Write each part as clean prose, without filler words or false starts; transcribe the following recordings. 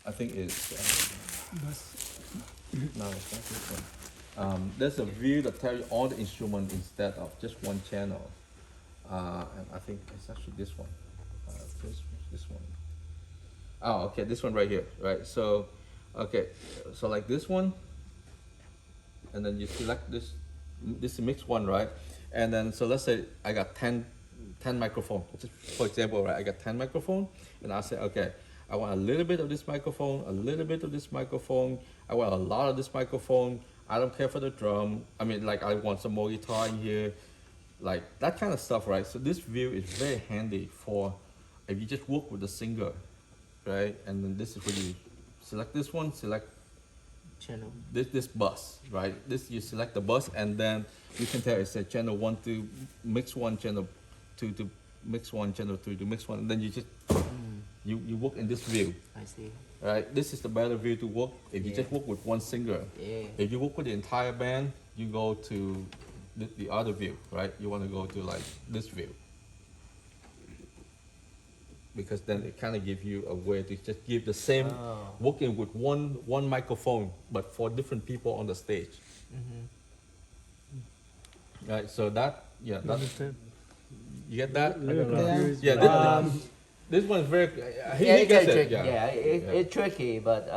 I think it's no, it's not this one. There's a view that tells you all the instruments instead of just one channel. And I think it's actually this one. This one. Oh, okay, this one right here, right? So, okay, so like this one, and then you select this is mix one, right? And then, so let's say I got 10 microphones, just for example, right? I got 10 microphones, and I say, okay, I want a little bit of this microphone, a little bit of this microphone, I want a lot of this microphone, I don't care for the drum, I mean, like, I want some more guitar in here, like, that kind of stuff, right? So this view is very handy for, if you just work with the singer, right? And then this is where you select this one, select Channel. this bus, right? This, you select the bus, and then you can tell it's a channel 1 to mix 1, channel 2 to mix 1, channel 3 to mix 1, and then you just you work in this view, I see. right? This is the better view to work if you Yeah. just work with one singer. Yeah. If you work with the entire band, you go to the other view, right? You want to go to like this view, because then it kind of gives you a way to just give the same Oh. working with one microphone, but for different people on the stage. Right, so that, yeah, that, Understand? you get that? Curious, Yeah, but- this one's very, Yeah, he it's gets very it, tricky. Yeah, yeah. it's tricky, but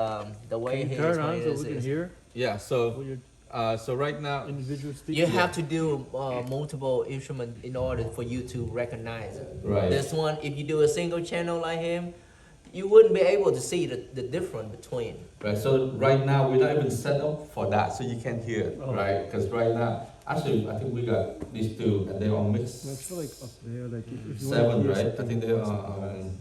the way Can he you turn on explained so it we can is hear Yeah, so, what your so right now, individual speak? you have to do multiple instruments in order for you to recognize it. Right. This one, if you do a single channel like him, you wouldn't be able to see the difference between. right, so right now, we're not even set up for that, so you can't hear it, Oh. right? Because right now, actually, I think we got these two, and they're on mix I feel like up there, like if you 7, want to hear right? I something think they're else, on,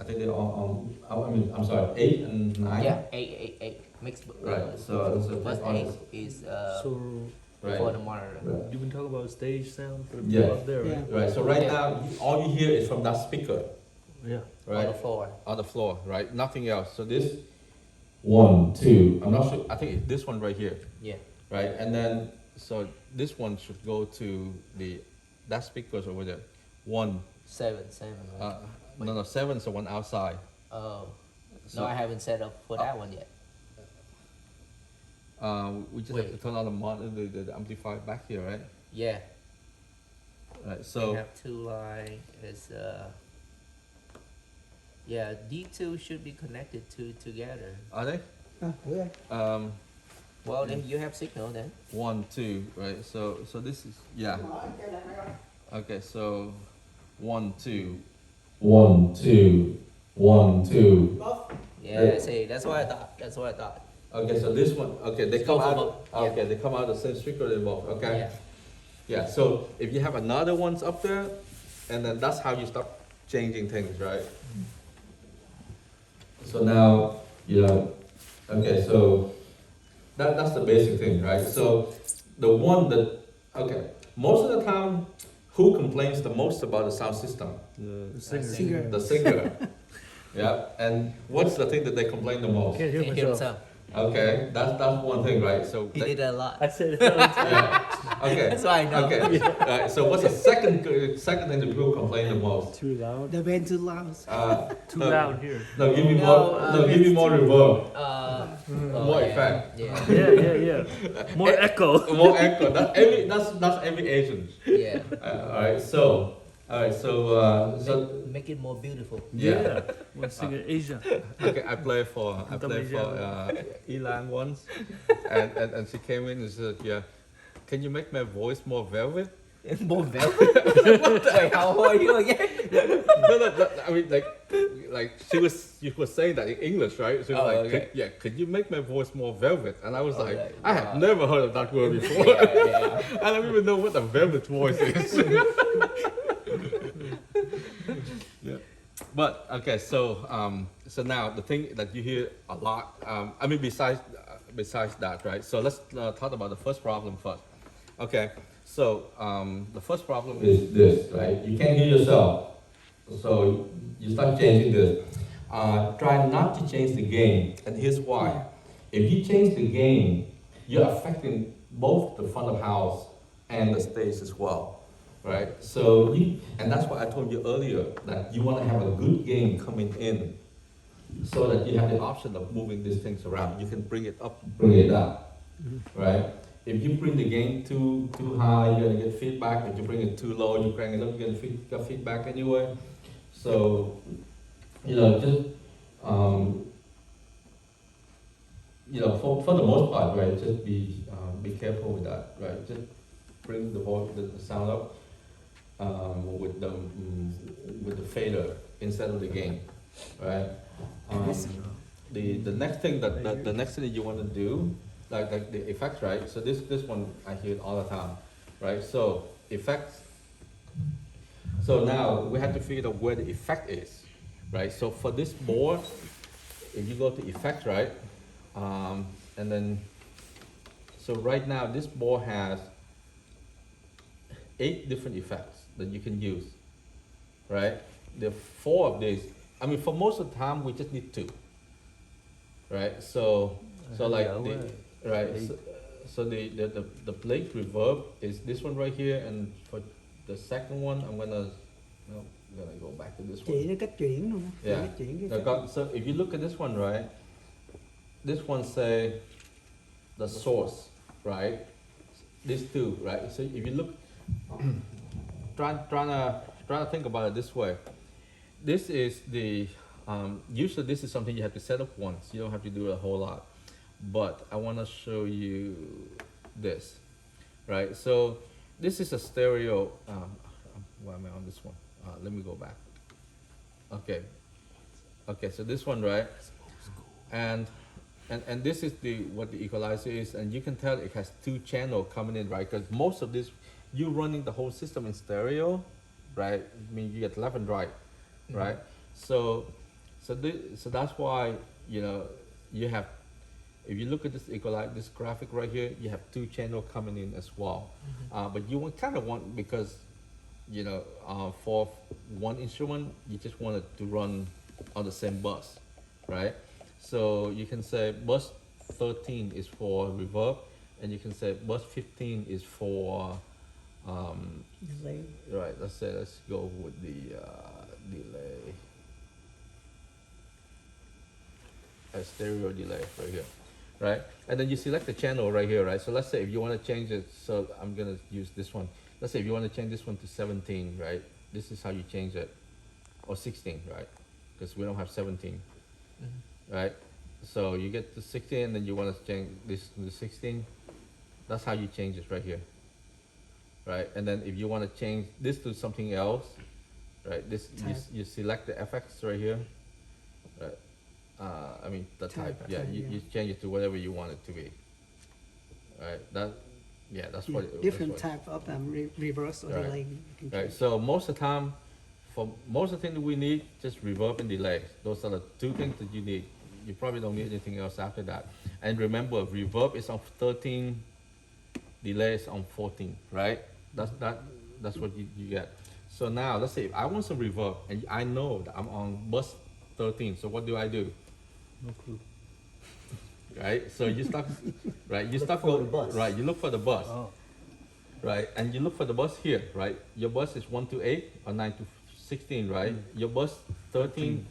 I think they're on, I mean, I'm sorry, 8 and 9? Yeah, eight mixed. Right, so First on- eight is So right. for the monitor. Right. you can talk about stage sound for the Yeah. people up there, right? Right, so right Yeah. now, all you hear is from that speaker, Yeah. On right? the floor. On the floor, right? Nothing else. So this 1, 2. I'm not sure. I think it's this one right here, Yeah. right? And then so this one should go to that speakers over there. 1. Seven. Right? No, 7 is the one outside. Oh. So No, I haven't set up for that one yet. we just Wait. have to turn on the amplifier back here, right? Yeah. Right. We So have two line. It's yeah, D2 should be connected together. are they? Yeah. Well, then you have signal then. 1, 2, right? So this is, yeah. Okay, so 1, 2. 1, 2. 1, 2. Yeah, see, that's what I thought. Okay, so this one, okay, they It's come both of out, them, yeah. okay, they come out the same speaker they both, okay? Yeah. Yeah, so if you have another ones up there, and then that's how you start changing things, right? So now, okay, so that's the basic thing, right? So the one that, okay, most of the time, who complains the most about the sound system? The singer. singer. The singer. Yeah, and what's the thing that they complain the most? Can't hear Can't hear myself. himself. Okay, that's one thing, right? So He that- did it a lot. I said it all the time. yeah. Okay. That's why I know. Okay. Right. So what's the second thing that people complain the most? Too loud. The band too loud. Too no, loud here. No, give me No, more. No, give me more reverb. Oh, More yeah. effect. Yeah. Yeah. More echo. More echo. That's every Asian. Yeah. All right. So Make it more beautiful. yeah. One singer Asia. Okay. I play for Elan once, and she came in and said, yeah, can you make my voice more velvet? More velvet. Wait, how old are you again? No, I mean like she was saying that in English, right? She was Oh, like, okay. could you make my voice more velvet? And I was like, Okay, I had wow. never heard of that word before. Yeah. I don't even know what a velvet voice is. Yeah. But okay, so now the thing that you hear a lot, I mean besides that, right? So let's talk about the first problem first. Okay, so the first problem is this, right? You can't hear yourself. So you start changing this. Try not to change the gain, and here's why. If you change the gain, you're affecting both the front of house and the stage as well, right? So and that's why I told you earlier that you want to have a good gain coming in, so that you have the option of moving these things around. You can bring it up, bring it down, right? If you bring the gain too high, you're gonna get feedback. If you bring it too low, you bring it up, you're gonna get feedback anyway. So, just for the most part, right? Just be careful with that, right? Just bring the voice, the sound up with the fader instead of the gain, right? The next thing the next thing that you want to do, like the effects, right? So this one I hear it all the time, right? So effects. So now we have to figure out where the effect is, right? So for this board, if you go to effect, right, and then so right now this board has 8 different effects that you can use, right? There are 4 of these. I mean, for most of the time, we just need 2, right? So like right. So the Blake reverb is this one right here, and for the second one, I'm gonna go back to this one. Chỉ nó cách chuyển luôn á. Yeah. Cách chuyển cái Now, so if you look at this one, right? This one say the source, right? These 2, right? So if you look, trying to think about it this way. This is the usually this is something you have to set up once. You don't have to do it a whole lot. But I want to show you this, right? So this is a stereo. Why am I on this one? Let me go back. Okay. So this one, right? And this is what the equalizer is, and you can tell it has 2 channels coming in, right? Because most of this, you running the whole system in stereo, right? I mean, you get left and right, right? So that's why you have. If you look at this this graphic right here, you have 2 channels coming in as well. But you kind of want, because for one instrument, you just want it to run on the same bus, right? So you can say bus 13 is for reverb, and you can say bus 15 is for delay. right. Let's go with the delay, a stereo delay right here, right? And then you select the channel right here, right? So let's say if you want to change it, so I'm gonna use this one. Let's say if you want to change this one to 17, right? This is how you change it, or 16, right? Because we don't have 17, right? So you get to 16, and then you want to change this to 16. That's how you change it right here, right? And then if you want to change this to something else, right? This you select the FX right here, right? I mean the type. Yeah, you change it to whatever you want it to be, right? That's what it, Different that's what type of reverse or Right. delay. You can Right. choose. So most of the time, for most of the things that we need, just reverb and delay. Those are the 2 things that you need. You probably don't need anything else after that. And remember, reverb is on 13, delay is on 14, right? That's what you get. So now let's say if I want some reverb and I know that I'm on bus 13. So what do? No clue. Right? So you start right, you start for go the bus. right, you look for the bus. Oh. Right, and you look for the bus here, right? Your bus is 1 to 8 or 9 to 16, right? Your bus 13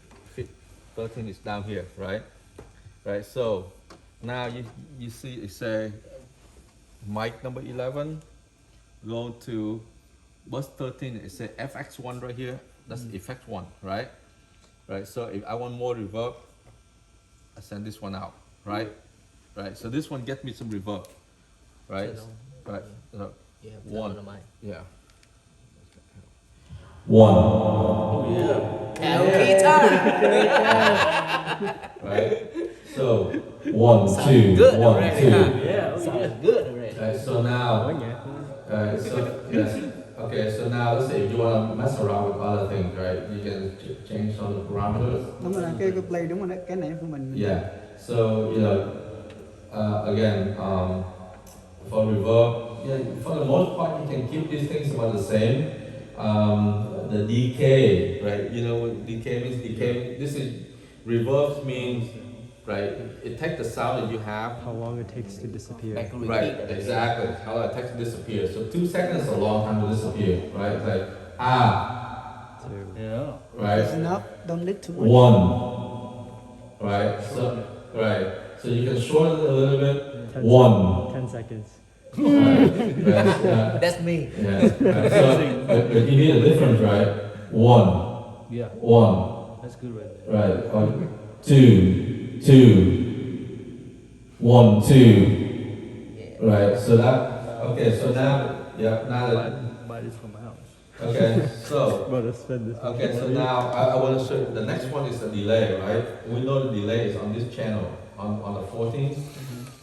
is down here, right? Right, so now you see it say mic number 11, go to bus 13, it say FX1 right here, that's effect 1, right? Right, so if I want more reverb, I send this one out, right? Right, so this one gets me some reverb, right? Turn on. Right, so Yeah, turn One. on the mic. yeah. 1, Oh yeah. Karaoke time. right? So 1, Sounds 2, good 1, already, 2. huh? Yeah. Sounds good already. Right, so now, okay, so now let's say if you want to mess around with other things, right? You can change some of the parameters. Đúng rồi, cái play đúng rồi đấy. Cái này của mình. Yeah. So again, for reverb, for the most part, you can keep these things about the same. The decay, right? You know what decay means? Decay. This is reverb means, right? It takes the sound that you have. How long it takes to disappear. Back and Right, repeat. exactly. How it takes to disappear. So 2 seconds is a long time to disappear, right? It's like So Yeah. right? It's enough. Don't need too much. 1, right? So, right. So you can shorten it a little bit. 10 1. 10 seconds. Right. Yeah. That's me. Yeah. Right. So, but you hear the difference, right? 1. Yeah, 1. that's good right there. Right. Or 2. 2. 1, 2. Yeah. Right. So that. Okay. So now. Yeah. Now that. Buy this for my house. Okay. So. Brother, spend this. Okay, so now I want to show you, the next one is the delay, right? We know the delay is on this channel, on the 14th.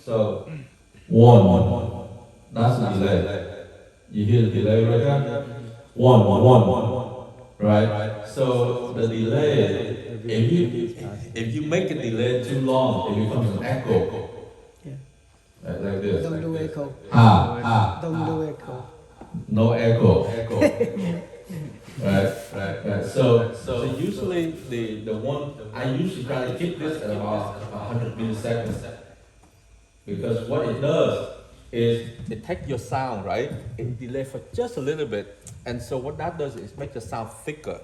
So, 1, that's the delay. You hear the delay right there? 1, 1, right? So the delay, if you make a delay too long, it becomes an echo. Yeah. Right, like this. Don't do echo. Don't do echo. No echo. Right. So usually the one I usually try to keep this at about 100 milliseconds, because what it does is it takes your sound, right? It delay for just a little bit, and so what that does is make the sound thicker,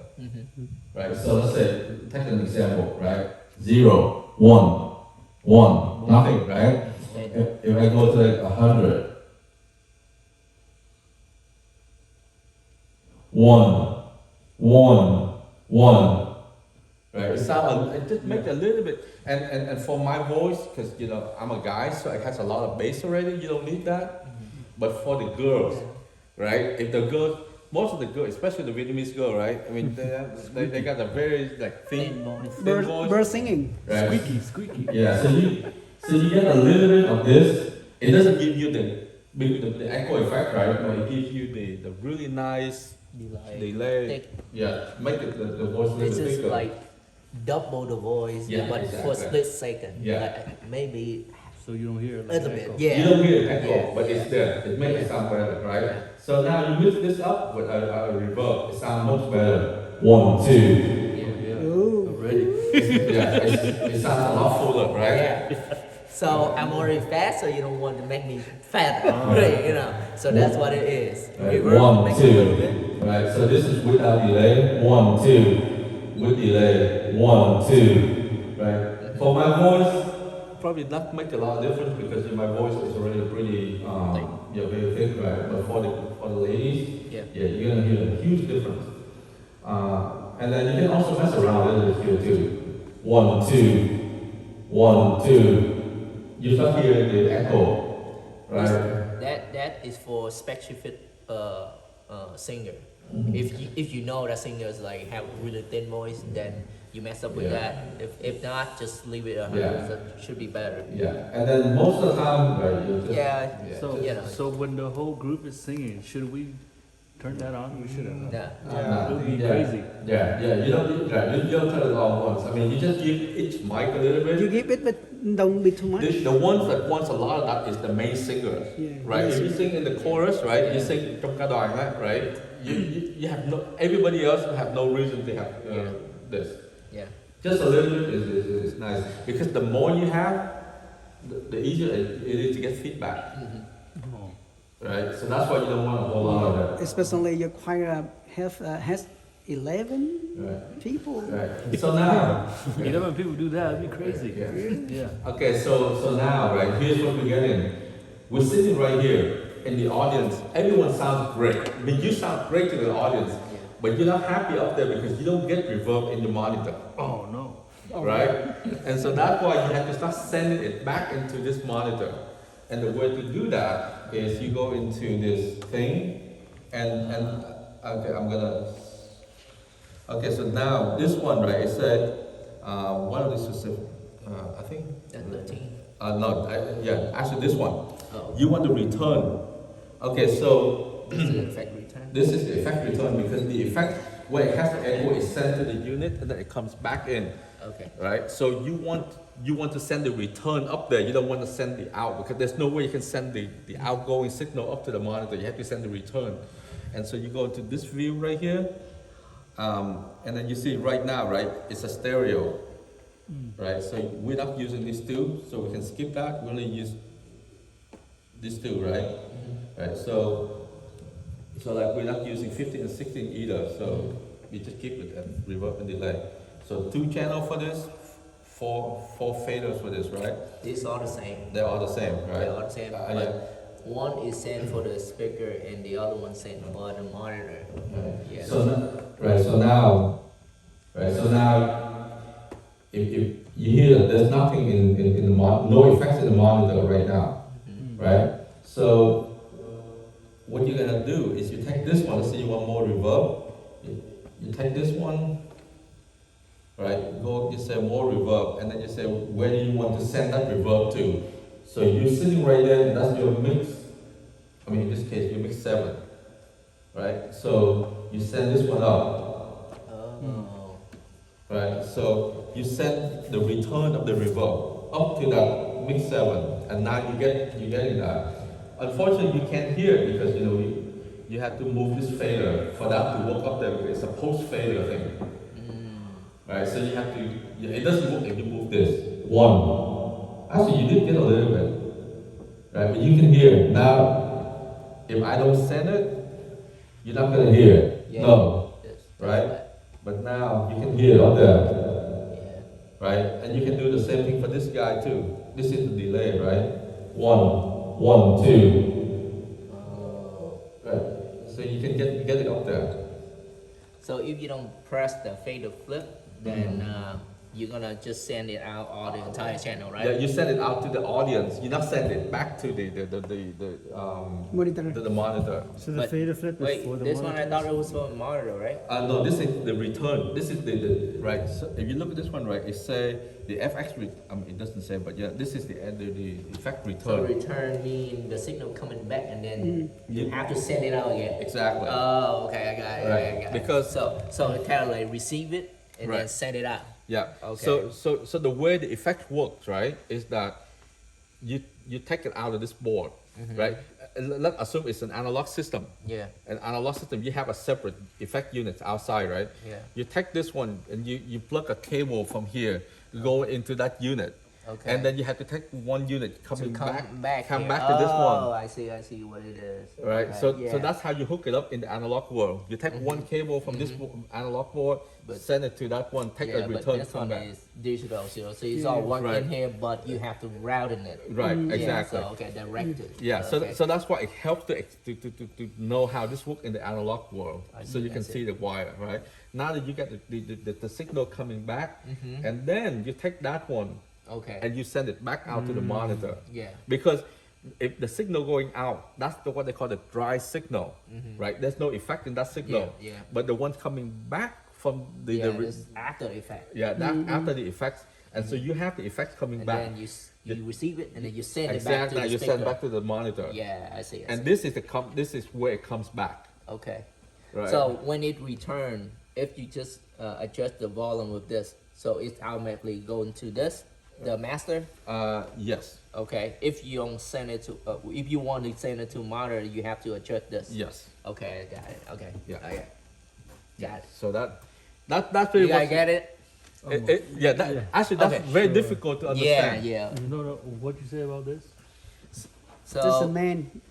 right? So let's say take an example, right? 0, 1, nothing, right? If I go to like 100. 1, right? It sound, it just make a little bit, and for my voice, because you know I'm a guy, so it has a lot of bass already. You don't need that. But for the girls, right? If the girl, most of the girls, especially the Vietnamese girl, right? I mean, they got a very like thin voice, Bird singing. right? Squeaky. Yeah. So you get a little bit of this. It doesn't give you the echo effect, right? But it gives you the really nice delay. Thick. Yeah, make it the voice a little This is thicker. like double the voice, Yeah, but for a exactly. split second. Yeah. Like maybe So you don't hear it a like little bit. echo. Yeah. You don't hear echo, Yeah. but it's there. It makes it sound better, right? So now you mix this up with a reverb. It sounds much better. 1, 2. Yeah. Ooh. Already. Yeah, it sounds a lot fuller, right? Yeah. So I'm already fat, so you don't want to make me fatter, right? You know. So that's what it is. Right. Reverb 1, makes it a little 2. bit. Right. So this is without delay. 1, 2. With delay. 1, 2. Right. For my voice, probably not make a lot of difference because my voice is already pretty very thick, right? But for the ladies, Yeah. you're gonna hear a huge difference. And then you can also mess around a little bit here too. 1, 2, 1, 2. You start hearing the echo, right? That is for specific singer. Mm-hmm. If you know that singer is like have really thin voice, then you mess up with Yeah. that. If not, just leave it 100. Yeah. So should be better. Yeah. And then most of the time, right, you just Yeah. So, You know. so when the whole group is singing, should we turn that on? We should have. Yeah. It would be Yeah. crazy. You don't turn it on once. I mean, you just give each mic a little bit. You give it, but don't be too much. The ones that wants a lot of that is the main singers, Yeah. right? If you sing in the chorus, right? You sing trong ca đoàn, right? You have no. Everybody else have no reason to have this. Yeah. Just a little bit is nice because the more you have, the easier it is to get feedback, Oh. right? So that's why you don't want a whole lot of that. Especially your choir has 11 Right. people. Right. So now. 11 people do that, it'd be crazy. Yeah. Yeah. Okay, so now, right, here's what we're getting. We're sitting right here in the audience. Everyone sounds great. I mean, you sound great to the audience, but you're not happy up there because you don't get reverb in your monitor, Oh no. right? And so that's why you have to start sending it back into this monitor. And the way to do that is you go into this thing, and okay, I'm gonna. Okay, so now this one, right? It said one of these specific. I think. That's 13. No, actually this one. Oh. You want to return. Okay, so This is effect return. this is the effect return because the effect where it has the echo is sent to the unit and then it comes back in, Okay. right? So you want to send the return up there. You don't want to send the out because there's no way you can send the outgoing signal up to the monitor. You have to send the return. And so you go to this view right here, and then you see right now, right? It's a stereo, right? So we're not using these two, so we can skip that. We only use these two, right? Right. So like we're not using 15 and 16 either. So we just keep it at reverb and delay. So 2 channel for this, four faders for this, right? These are the same. They're all the same, right? They are the same. Yeah. But one is sent for the speaker and the other one sent for the monitor. Yes. So now, if you hear that there's nothing in the no effects in the monitor right now, right? So what you're gonna do is you take this one. Let's say you want more reverb. You take this one, right? You say more reverb, and then you say where do you want to send that reverb to? So you're sitting right there. That's your mix. I mean, in this case, your mix 7, right? So you send this one up. Oh. Right, so you send the return of the reverb up to that mix 7, and now you're getting that. Unfortunately, you can't hear it because you have to move this fader for that to work up there because it's a post fader thing. Right, so you have to. It doesn't work if you move this 1. Actually, you did get a little bit, right? But you can hear it now. If I don't send it, you're not gonna hear it. Yeah. No, Yes. right? But now you can hear it up there. Yeah. Right? And you can do the same thing for this guy too. This is the delay, right? 1, 2. Right? So you can get it up there. So if you don't press the fader flip, then you're gonna just send it out all the entire channel, right? Yeah, you send it out to the audience. You not send it back to the Monitor. the monitor. So the But fader flip is Wait, for the this one I monitors? thought it was for monitor, right? No, this is the return. This is the right. So if you look at this one, right, it say the FX. I mean, it doesn't say, but yeah, this is the effect So return. return mean the signal coming back and then you You- have to send it out again. Exactly. Oh, okay, I got it. Right, I got it. because- so it kind of like receive it and then Right. send it out. Yeah. Okay. So the way the effect works, right, is that you take it out of this board, right? Let's assume it's an analog system. Yeah. An analog system, you have a separate effect unit outside, right? Yeah. You take this one and you plug a cable from here, go into that unit. Okay. And then you have to take one unit To coming come back here. to this Oh, one. I see what it is. Right, Okay, so yeah. that's how you hook it up in the analog world. You take one cable from this analog board, But- send it to that one, take yeah, a but return this from one back. is digital, so it's all one Right. in here, but you have to route in it. Right, Yeah, exactly. so okay, direct it. Yeah, so, Okay. so that's why it helps to know how this works in the analog world. I So see, you can I see. see the wire, right? Now that you get the signal coming back, Mm-hmm. and then you take that one Okay. and you send it back out to the monitor. Yeah. Because if the signal going out, that's what they call the dry signal, right? There's no effect in that signal. Mm-hmm. Yeah. But the one coming back from Yeah, it's after effect. that after the effects, and so you have the effects coming And back. then you receive it and then you send it back to Exactly, the you speaker. send back to the monitor. Yeah, I see. I And see. this is this is where it comes back. Okay. Right. So when it return, if you just adjust the volume with this, so it's automatically going to this, the master. Yes, Okay. If you don't send it to, if you want to send it to monitor, you have to adjust this. yes. Okay, I got it. Okay. Yeah. Okay. Got it. So that's pretty You guys much. get it? Actually, that's Okay. very difficult to Yeah, understand. yeah. No, what'd you say about this? This is the So main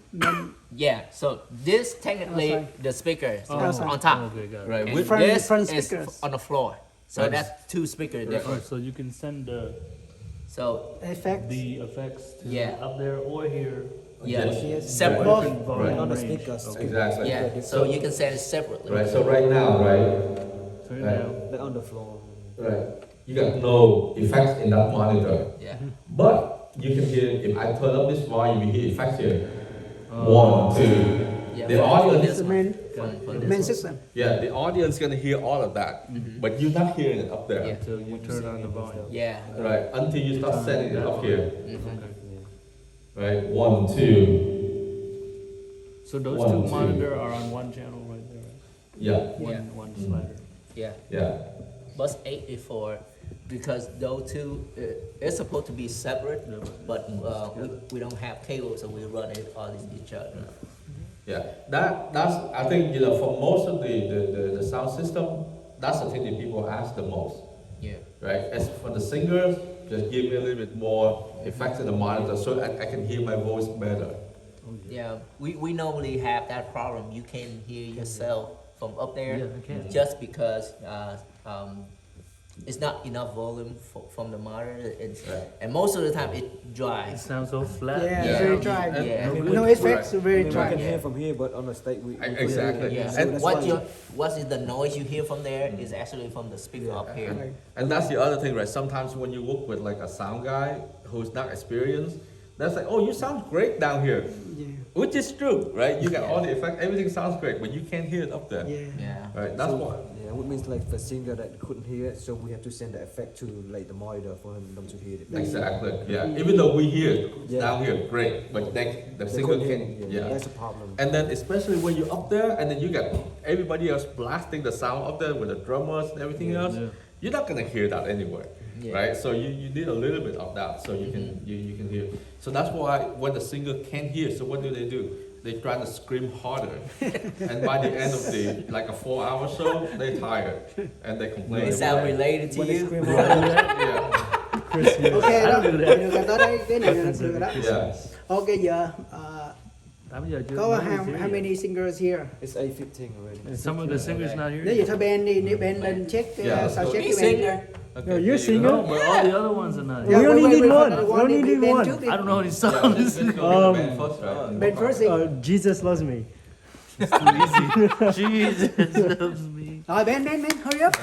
yeah, so this technically Outside. the speaker is Outside. on top, Okay, got it. Right. and With, Front- this front is speakers. on the floor. So Right. that's two speakers Right. different. Alright, so you can send So effects. the effects to Yeah. up there or here. yeah, Yes. separate. Both. Different volume On the range. speakers. Okay. exactly. Yeah, so you can send it separately. Right. So right now, right, Turn it Right. down. Like on the floor. right, you got no effects in that monitor, Yeah. but you can hear if I turn up this volume, you hear effects here. Oh. 1, 2. Yeah, The for audience, This is the main for this main one. system. yeah, the audience gonna hear all of that, but you're not hearing it up there. Yeah. Until you turn on the volume. Yeah. Right, until you start sending it up here. Mhm. Right, 1, 2. So those 1, two 2. monitor are on one channel right there, right? Yeah, Yeah. One slider. Yeah. yeah. Bus 84, because those two, it's supposed to be separate, Yeah, but we don't have cables, so we run it all in each other. Yeah, that's I think for most of the sound system, that's the thing that people ask the most, Yeah. right? As for the singers, just give me a little bit more effects in the monitor so I can hear my voice better. Yeah, we normally have that problem. You can hear yourself from up there Yeah, I can. just because it's not enough volume from the motor. It's, Right. and most of the time it It dry. sounds so flat. Yeah, Yeah. very dry. And- Yeah. and- No effects, I very mean, we dry. can hear from here, but on the stage we couldn't Exactly. hear. Yeah. So that's What why- you what is the noise you hear from there is actually from the speaker Yeah. up here. Right. And that's the other thing, right? Sometimes when you work with like a sound guy who's not experienced, that's like, oh, you sound great down here, Yeah, which is true, right? You got all the effect, everything sounds great, but you can't hear it up there, yeah. Yeah. right? That's So, why. Yeah, which means like the singer that couldn't hear it, so we have to send the effect to like the monitor for them to hear it. Exactly. Yeah. Even though we hear it Yeah. down here, great, but the They singer couldn't hear can. it. Yeah. That's a problem. And then especially when you're up there, and then you got everybody else blasting the sound up there with the drummers and everything Yeah. else, Yeah. you're not gonna hear that anywhere, Yeah. right? So you need a little bit of that so you can you can hear. So that's why when the singer can't hear, so what do? They try to scream harder, and by the end of the like a 4-hour show, they tired and they complain. It sound about it. related to When they you. scream Yeah. Chris, you Ok I đó, do that. được rồi, tới đây, cái này là được rồi đó. Yeah. Ok, giờ, 8 giờ chưa? có Mấy how, giờ how many singers here? It's 8:15 already. And some of the singers not here. Nếu vậy thôi Ben đi, nếu Ben lên check, Yeah, sao so- check He's cái Ben. singer. Okay, No, you're there you singer. go. No, but all the other ones are not Yeah, here. We only wait, need wait, one. wait, We only need Ben one. trước đi. I don't know any Yeah, songs. let's go to the band first, right? Ben first đi. Jesus loves me. It's too easy. Jesus loves me. Rồi Ben, hurry up.